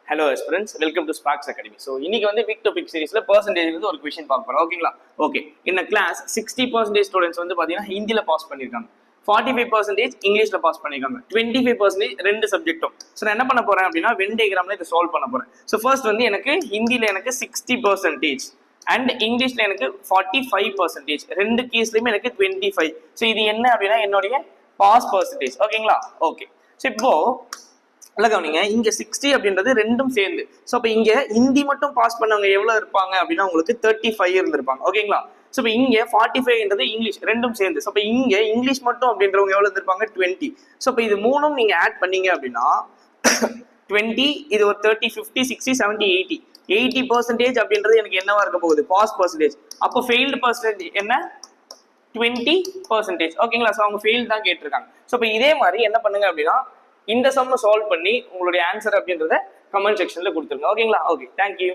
Hello aspirants, welcome to Sparks academy. So இன்னைக்கு வந்து week topic சீரிஸ்ல percentage வந்து ஒரு கொஸ்டின் பார்க்க போறோம். ஓகேங்களா? ஓகே, இந்த கிளாஸ் 60% ஸ்டூடெண்ட்ஸ் வந்து பாத்தீங்கன்னா ஹிந்தியில பாஸ் பண்ணிருக்காங்க, 45% இங்கிலீஷ்ல பாஸ் பண்ணிருக்காங்க, 25% ரெண்டு சப்ஜெக்டும். ஸோ நான் என்ன பண்ண போறேன் அப்படின்னா வென் டயக்ராம்ல இதை சால்வ் பண்ண போறேன். ஸோ ஃபர்ஸ்ட் வந்து எனக்கு ஹிந்தியில எனக்கு 60% அண்ட் இங்கிலீஷ்ல எனக்கு 45%, ரெண்டு கேஸ்லயுமே எனக்கு 25. ஸோ இது என்ன அப்படின்னா என்னுடைய பாஸ் பர்சன்டேஜ். ஓகேங்களா? ஓகே, ஸோ இப்போ கவனிங்க, இங்க 60 அப்படின்றது ரெண்டும் சேர்ந்து. ஸோ இப்போ இங்க ஹிந்தி மட்டும் பாஸ் பண்ணவங்க எவ்வளவு இருப்பாங்க அப்படின்னா உங்களுக்கு 35 இருந்திருப்பாங்க. ஓகேங்களா? ஸோ இப்போ இங்க 45ன்றது இங்கிலீஷ் ரெண்டும் சேர்ந்து. ஸோ இப்போ இங்க இங்கிலீஷ் மட்டும் அப்படின்றவங்க எவ்வளவு இருந்திருப்பாங்க? 20. ஸோ இப்போ இது மூணும் நீங்க ஆட் பண்ணீங்க அப்படின்னா 20, இது ஒரு 30, 50, 60, 70, 80, 80% அப்படின்றது எனக்கு என்னவா இருக்க போகுது? Pass percentage. அப்போ ஃபெயில்டு பர்சன்டேஜ் என்ன? 20%. ஓகேங்களா? ஸோ அவங்க ஃபெயில் தான் கேட்டிருக்காங்க. ஸோ இப்போ இதே மாதிரி என்ன பண்ணுங்க அப்படின்னா இந்த சம்ம சால்வ் பண்ணி உங்களுடைய ஆன்சர் அப்படின்றத கமெண்ட் செக்ஷன்ல கொடுத்துருங்க. ஓகேங்களா? Okay, thank you.